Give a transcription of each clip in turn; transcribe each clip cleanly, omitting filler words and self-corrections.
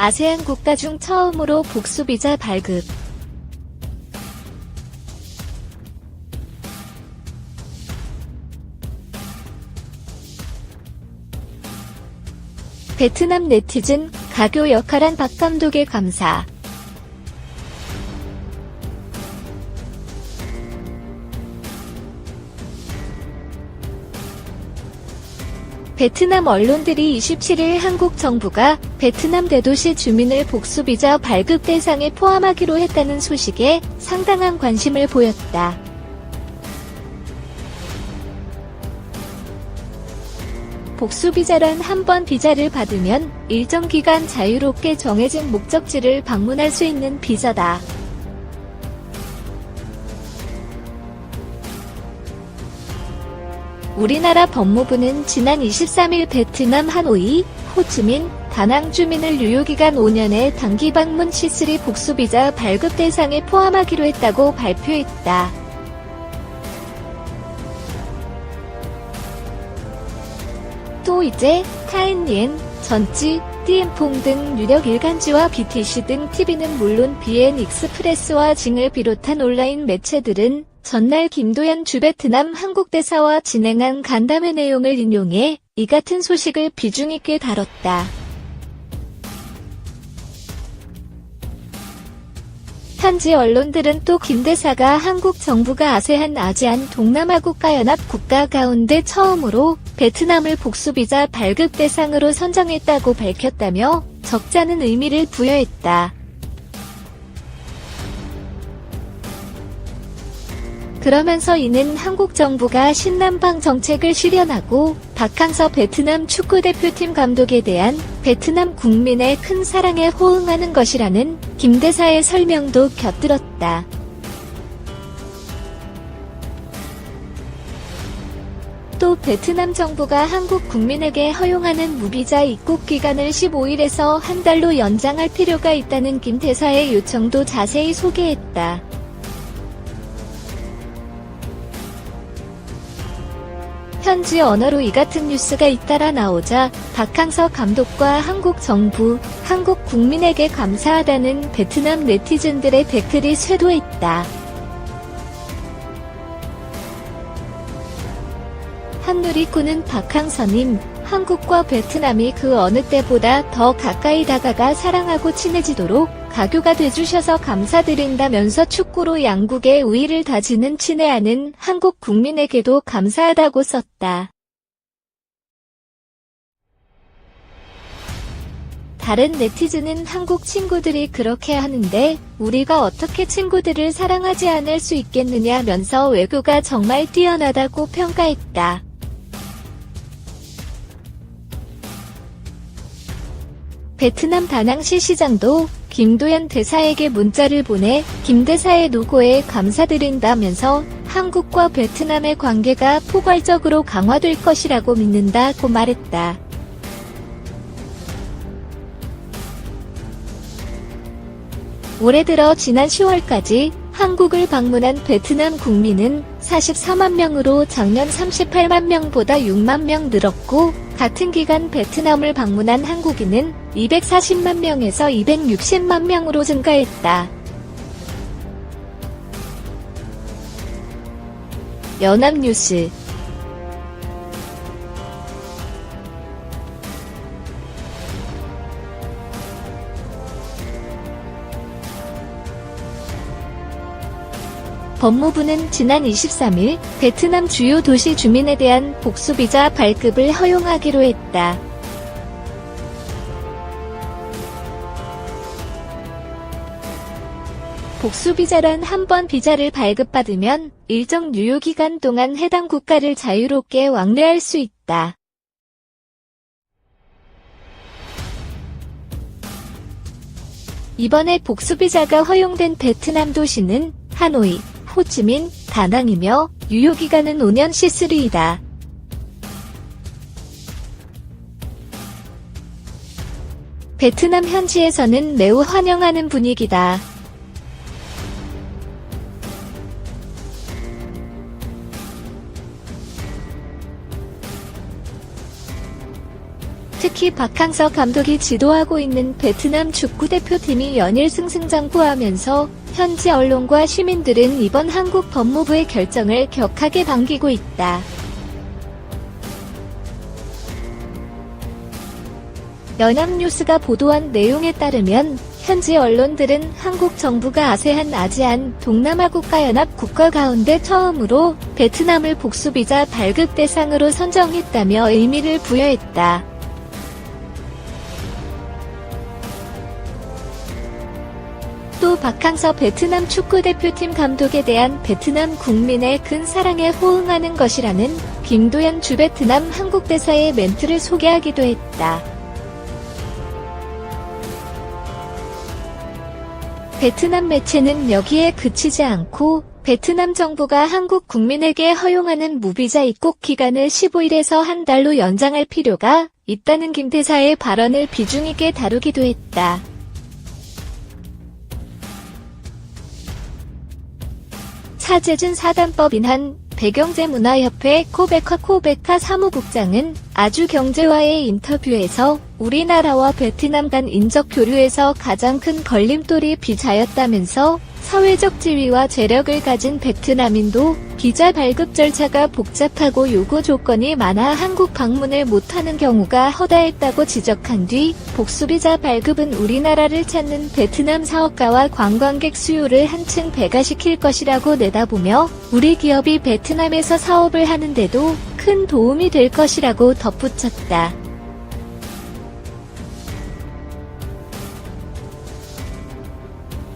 아세안 국가 중 처음으로 복수비자 발급. 베트남 네티즌, 가교 역할한 박 감독에 감사. 베트남 언론들이 27일 한국 정부가 베트남 대도시 주민을 복수비자 발급 대상에 포함하기로 했다는 소식에 상당한 관심을 보였다. 복수비자란 한 번 비자를 받으면 일정 기간 자유롭게 정해진 목적지를 방문할 수 있는 비자다. 우리나라 법무부는 지난 23일 베트남 하노이, 호치민, 다낭 주민을 유효기간 5년의 단기 방문 C3 복수비자 발급 대상에 포함하기로 했다고 발표했다. 또 이제 타인옌, 전지, 띠엠퐁 등 유력 일간지와 BTC 등 TV는 물론 BN 익스프레스와 징을 비롯한 온라인 매체들은 전날 김도연 주베트남 한국대사와 진행한 간담회 내용을 인용해 이 같은 소식을 비중 있게 다뤘다. 현지 언론들은 또 김 대사가 한국 정부가 아세안 동남아 국가연합 국가 가운데 처음으로 베트남을 복수비자 발급 대상으로 선정했다고 밝혔다며 적잖은 의미를 부여했다. 그러면서 이는 한국 정부가 신남방 정책을 실현하고 박항서 베트남 축구대표팀 감독에 대한 베트남 국민의 큰 사랑에 호응하는 것이라는 김 대사의 설명도 곁들였다. 또 베트남 정부가 한국 국민에게 허용하는 무비자 입국 기간을 15일에서 한 달로 연장할 필요가 있다는 김 대사의 요청도 자세히 소개했다. 현지 언어로 이 같은 뉴스가 잇따라 나오자 박항서 감독과 한국 정부, 한국 국민에게 감사하다는 베트남 네티즌들의 댓글이 쇄도했다. 한누리꾼은 박항서님, 한국과 베트남이 그 어느 때보다 더 가까이 다가가 사랑하고 친해지도록 가교가 돼주셔서 감사드린다면서 축구로 양국의 우위를 다지는 친애하는 한국 국민에게도 감사하다고 썼다. 다른 네티즌은 한국 친구들이 그렇게 하는데 우리가 어떻게 친구들을 사랑하지 않을 수 있겠느냐면서 외교가 정말 뛰어나다고 평가했다. 베트남 다낭시 시장도 김도연 대사에게 문자를 보내 김 대사의 노고에 감사드린다면서 한국과 베트남의 관계가 포괄적으로 강화될 것이라고 믿는다고 말했다. 올해 들어 지난 10월까지 한국을 방문한 베트남 국민은 44만 명으로 작년 38만 명보다 6만 명 늘었고 같은 기간 베트남을 방문한 한국인은 240만 명에서 260만 명으로 증가했다. 연합뉴스 법무부는 지난 23일 베트남 주요 도시 주민에 대한 복수비자 발급을 허용하기로 했다. 복수비자란 한 번 비자를 발급받으면 일정 유효기간 동안 해당 국가를 자유롭게 왕래할 수 있다. 이번에 복수비자가 허용된 베트남 도시는 하노이, 호치민, 다낭이며 유효기간은 5년 C3이다. 베트남 현지에서는 매우 환영하는 분위기다. 특히 박항서 감독이 지도하고 있는 베트남 축구대표팀이 연일 승승장구하면서 현지 언론과 시민들은 이번 한국 법무부의 결정을 격하게 반기고 있다. 연합뉴스가 보도한 내용에 따르면 현지 언론들은 한국 정부가 아세안 동남아 국가연합 국가 가운데 처음으로 베트남을 복수비자 발급 대상으로 선정했다며 의미를 부여했다. 또 박항서 베트남 축구대표팀 감독에 대한 베트남 국민의 큰 사랑에 호응하는 것이라는 김도연 주베트남 한국대사의 멘트를 소개하기도 했다. 베트남 매체는 여기에 그치지 않고 베트남 정부가 한국 국민에게 허용하는 무비자 입국 기간을 15일에서 한 달로 연장할 필요가 있다는 김 대사의 발언을 비중 있게 다루기도 했다. 차재준 사단법인 한 배경제문화협회 코베카 사무국장은 아주경제와의 인터뷰에서 우리나라와 베트남 간 인적 교류에서 가장 큰 걸림돌이 비자였다면서 사회적 지위와 재력을 가진 베트남인도 비자 발급 절차가 복잡하고 요구 조건이 많아 한국 방문을 못하는 경우가 허다했다고 지적한 뒤 복수비자 발급은 우리나라를 찾는 베트남 사업가와 관광객 수요를 한층 배가시킬 것이라고 내다보며 우리 기업이 베트남에서 사업을 하는데도 큰 도움이 될 것이라고 덧붙였다.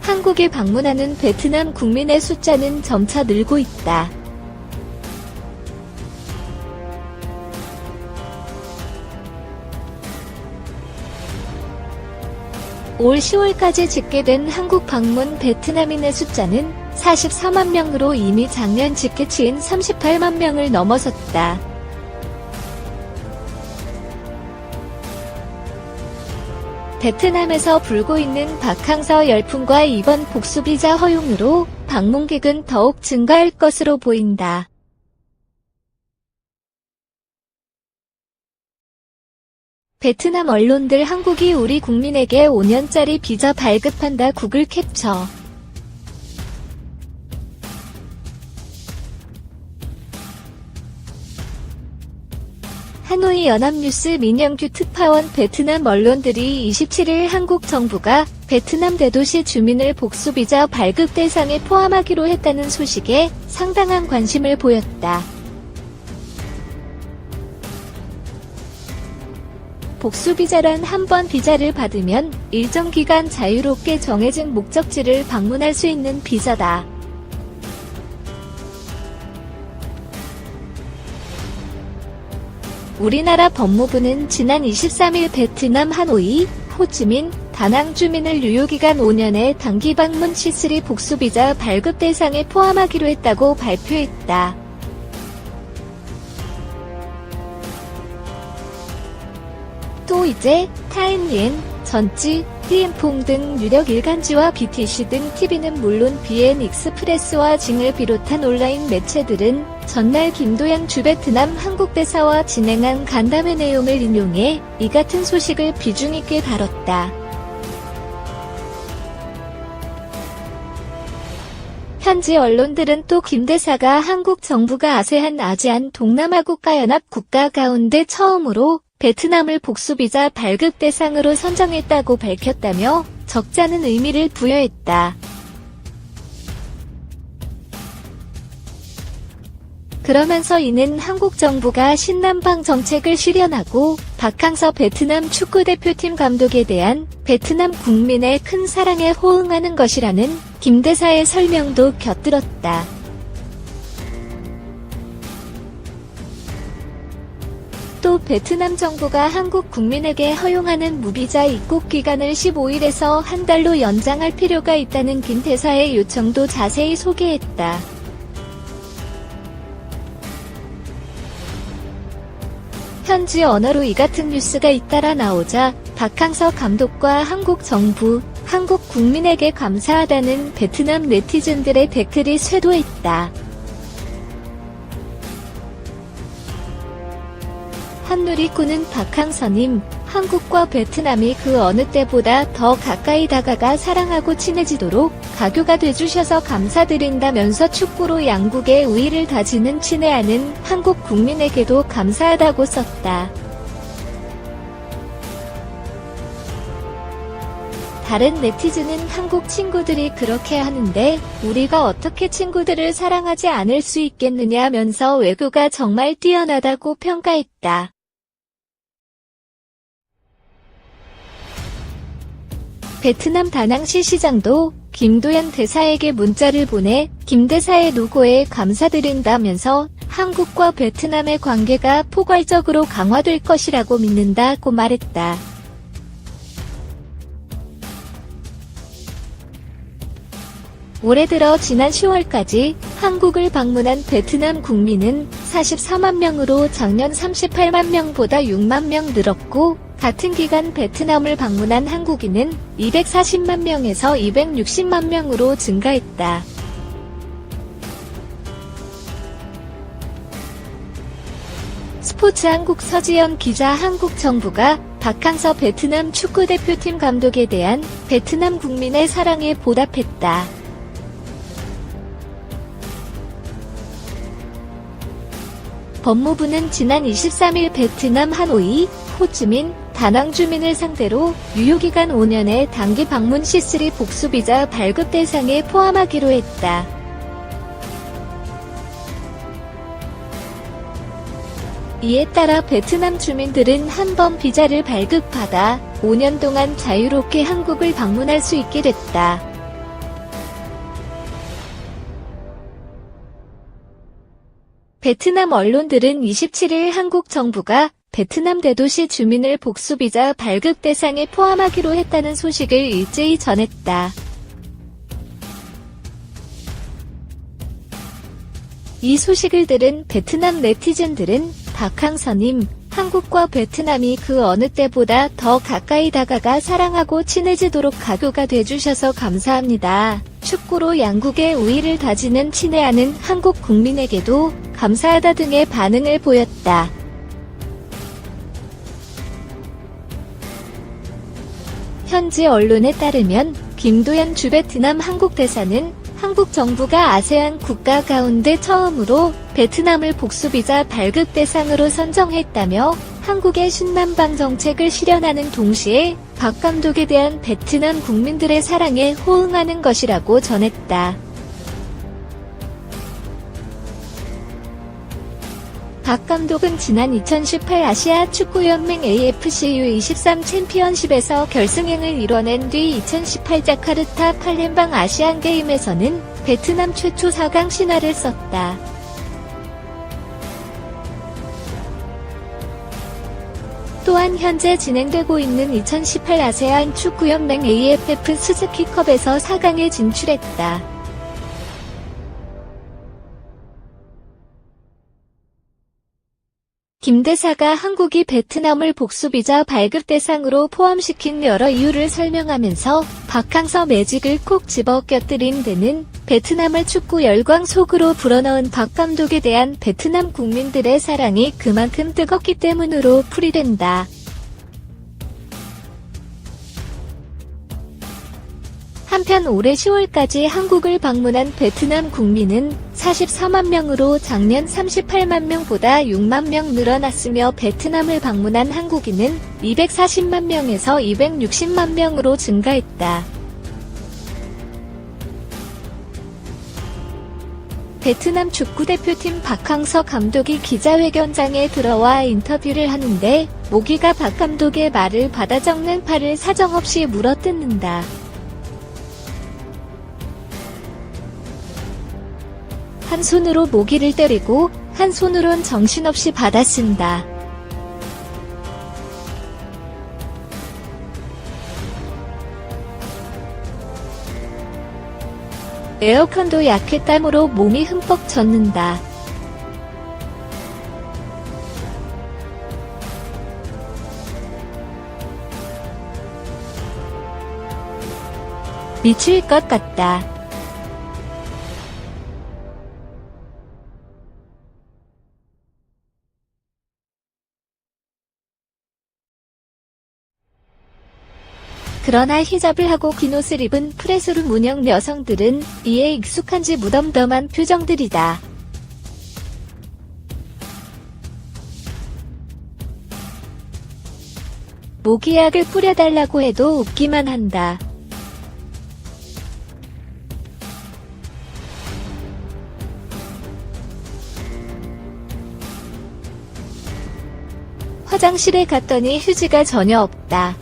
한국에 방문하는 베트남 국민의 숫자는 점차 늘고 있다. 올 10월까지 집계된 한국 방문 베트남인의 숫자는 44만 명으로 이미 작년 집계치인 38만 명을 넘어섰다. 베트남에서 불고 있는 박항서 열풍과 이번 복수비자 허용으로 방문객은 더욱 증가할 것으로 보인다. 베트남 언론들 한국이 우리 국민에게 5년짜리 비자 발급한다. 구글 캡처. 하노이 연합뉴스 민영규 특파원 베트남 언론들이 27일 한국 정부가 베트남 대도시 주민을 복수비자 발급 대상에 포함하기로 했다는 소식에 상당한 관심을 보였다. 복수비자란 한 번 비자를 받으면 일정 기간 자유롭게 정해진 목적지를 방문할 수 있는 비자다. 우리나라 법무부는 지난 23일 베트남 하노이, 호치민, 다낭 주민을 유효기간 5년의 단기 방문 C3 복수비자 발급 대상에 포함하기로 했다고 발표했다. 또 이제 타인옌, 전지, 띠엠퐁 등 유력 일간지와 BTC 등 TV는 물론 BN 익스프레스와 징을 비롯한 온라인 매체들은 전날 김도연 주베트남 한국대사와 진행한 간담회 내용을 인용해 이 같은 소식을 비중 있게 다뤘다. 현지 언론들은 또 김 대사가 한국 정부가 아세안 동남아 국가연합 국가 가운데 처음으로 베트남을 복수비자 발급 대상으로 선정했다고 밝혔다며 적잖은 의미를 부여했다. 그러면서 이는 한국 정부가 신남방 정책을 실현하고 박항서 베트남 축구대표팀 감독에 대한 베트남 국민의 큰 사랑에 호응하는 것이라는 김 대사의 설명도 곁들였다. 또 베트남 정부가 한국 국민에게 허용하는 무비자 입국 기간을 15일에서 한 달로 연장할 필요가 있다는 김 대사의 요청도 자세히 소개했다. 현지 언어로 이 같은 뉴스가 잇따라 나오자 박항서 감독과 한국 정부, 한국 국민에게 감사하다는 베트남 네티즌들의 댓글이 쇄도했다. 한누리꾼은 박항서님, 한국과 베트남이 그 어느 때보다 더 가까이 다가가 사랑하고 친해지도록 가교가 돼주셔서 감사드린다면서 축구로 양국의 우위를 다지는 친애하는 한국 국민에게도 감사하다고 썼다. 다른 네티즌은 한국 친구들이 그렇게 하는데 우리가 어떻게 친구들을 사랑하지 않을 수 있겠느냐면서 외교가 정말 뛰어나다고 평가했다. 베트남 다낭시 시장도 김도연 대사에게 문자를 보내 김 대사의 노고에 감사드린다면서 한국과 베트남의 관계가 포괄적으로 강화될 것이라고 믿는다고 말했다. 올해 들어 지난 10월까지 한국을 방문한 베트남 국민은 44만 명으로 작년 38만 명보다 6만 명 늘었고 같은 기간 베트남을 방문한 한국인은 240만 명에서 260만 명으로 증가했다. 스포츠 한국 서지연 기자 한국 정부가 박항서 베트남 축구대표팀 감독에 대한 베트남 국민의 사랑에 보답했다. 법무부는 지난 23일 베트남 하노이, 호치민, 다낭 주민을 상대로 유효기간 5년의 단기 방문 C3 복수비자 발급 대상에 포함하기로 했다. 이에 따라 베트남 주민들은 한 번 비자를 발급받아 5년 동안 자유롭게 한국을 방문할 수 있게 됐다. 베트남 언론들은 27일 한국 정부가 베트남 대도시 주민을 복수비자 발급 대상에 포함하기로 했다는 소식을 일제히 전했다. 이 소식을 들은 베트남 네티즌들은 박항서님, 한국과 베트남이 그 어느 때보다 더 가까이 다가가 사랑하고 친해지도록 가교가 돼주셔서 감사합니다. 축구로 양국의 우위를 다지는 친애하는 한국 국민에게도 감사하다 등의 반응을 보였다. 현지 언론에 따르면 김도연 주 베트남 한국 대사는 한국 정부가 아세안 국가 가운데 처음으로 베트남을 복수비자 발급 대상으로 선정했다며 한국의 신남방 정책을 실현하는 동시에 박 감독에 대한 베트남 국민들의 사랑에 호응하는 것이라고 전했다. 박 감독은 지난 2018 아시아 축구연맹 AFC U23 챔피언십에서 결승행을 이뤄낸 뒤 2018 자카르타 팔렘방 아시안게임에서는 베트남 최초 4강 신화를 썼다. 또한 현재 진행되고 있는 2018 아세안 축구연맹 AFF 스즈키컵에서 4강에 진출했다. 김 대사가 한국이 베트남을 복수비자 발급 대상으로 포함시킨 여러 이유를 설명하면서 박항서 매직을 콕 집어 껴들인 데는 베트남을 축구 열광 속으로 불어넣은 박 감독에 대한 베트남 국민들의 사랑이 그만큼 뜨겁기 때문으로 풀이된다. 한편 올해 10월까지 한국을 방문한 베트남 국민은 44만 명으로 작년 38만 명보다 6만 명 늘어났으며 베트남을 방문한 한국인은 240만 명에서 260만 명으로 증가했다. 베트남 축구대표팀 박항서 감독이 기자회견장에 들어와 인터뷰를 하는데 모기가 박 감독의 말을 받아 적는 팔을 사정없이 물어뜯는다. 한 손으로 모기를 때리고 한 손으론 정신없이 받아 쓴다. 에어컨도 약해 땀으로 몸이 흠뻑 젖는다. 미칠 것 같다. 그러나 히잡을 하고 긴 옷을 입은 프레스룸 운영 여성들은 이에 익숙한지 무덤덤한 표정들이다. 모기약을 뿌려달라고 해도 웃기만 한다. 화장실에 갔더니 휴지가 전혀 없다.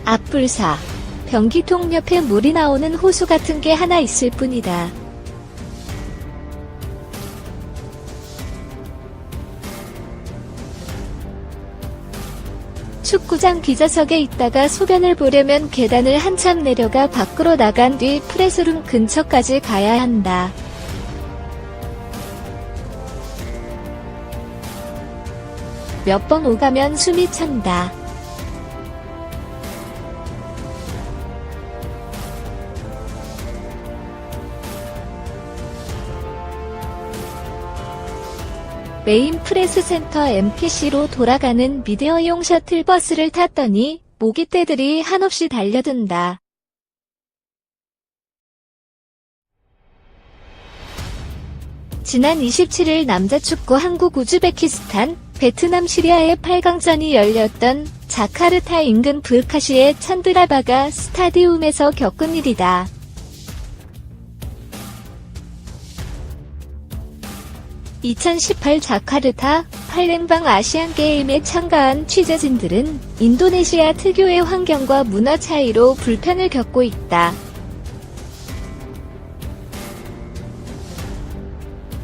앞불사. 변기통 옆에 물이 나오는 호수 같은 게 하나 있을 뿐이다. 축구장 기자석에 있다가 소변을 보려면 계단을 한참 내려가 밖으로 나간 뒤 프레스룸 근처까지 가야 한다. 몇 번 오가면 숨이 찬다. 메인 프레스 센터 MPC로 돌아가는 미디어용 셔틀버스를 탔더니 모기떼들이 한없이 달려든다. 지난 27일 남자축구 한국 우즈베키스탄, 베트남 시리아의 8강전이 열렸던 자카르타 인근 브카시의 찬드라바가 스타디움에서 겪은 일이다. 2018 자카르타 팔렘방 아시안게임에 참가한 취재진들은 인도네시아 특유의 환경과 문화 차이로 불편을 겪고 있다.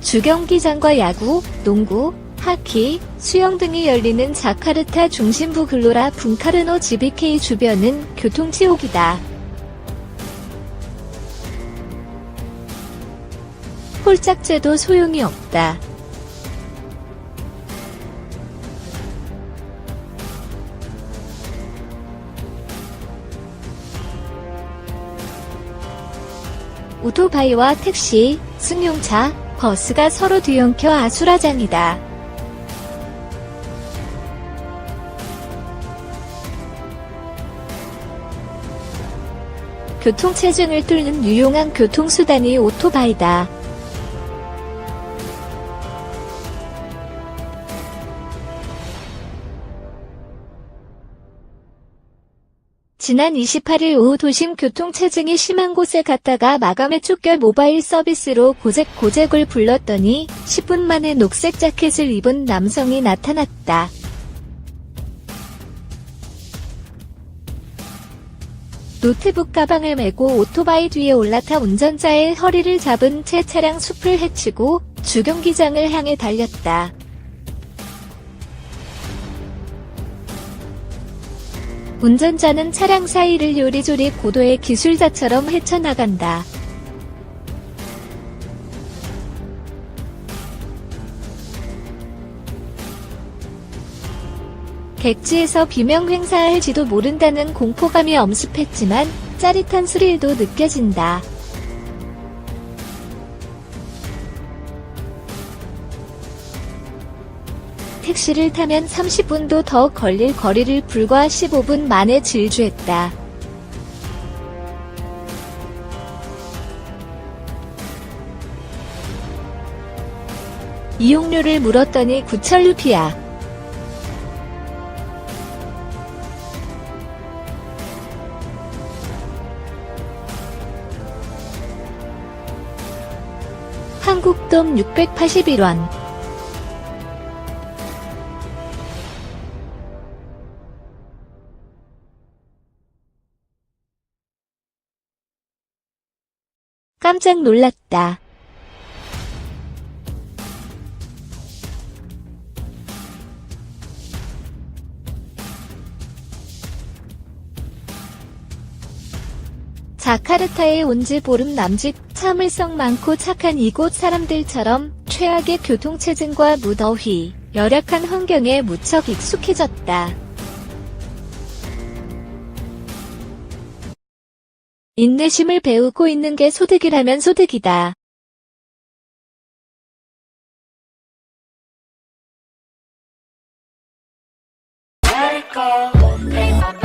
주경기장과 야구, 농구, 하키, 수영 등이 열리는 자카르타 중심부 글로라 붕카르노 GBK 주변은 교통지옥이다. 홀짝제도 소용이 없다. 오토바이와 택시, 승용차, 버스가 서로 뒤엉켜 아수라장이다. 교통체증을 뚫는 유용한 교통수단이 오토바이다. 지난 28일 오후 도심 교통체증이 심한 곳에 갔다가 마감에 쫓겨 모바일 서비스로 고잭을 불렀더니 10분 만에 녹색 자켓을 입은 남성이 나타났다. 노트북 가방을 메고 오토바이 뒤에 올라타 운전자의 허리를 잡은 채 차량 숲을 헤치고 주경기장을 향해 달렸다. 운전자는 차량 사이를 요리조리 고도의 기술자처럼 헤쳐나간다. 객지에서 비명 행사할지도 모른다는 공포감이 엄습했지만 짜릿한 스릴도 느껴진다. 택시를 타면 30분도 더 걸릴 거리를 불과 15분 만에 질주했다. 이용료를 물었더니 9,000루피야. 한국돈 681원. 깜짝 놀랐다. 자카르타에 온 지 보름 남짓, 참을성 많고 착한 이곳 사람들처럼 최악의 교통체증과 무더위, 열악한 환경에 무척 익숙해졌다. 인내심을 배우고 있는 게 소득이라면 소득이다. call. Pay my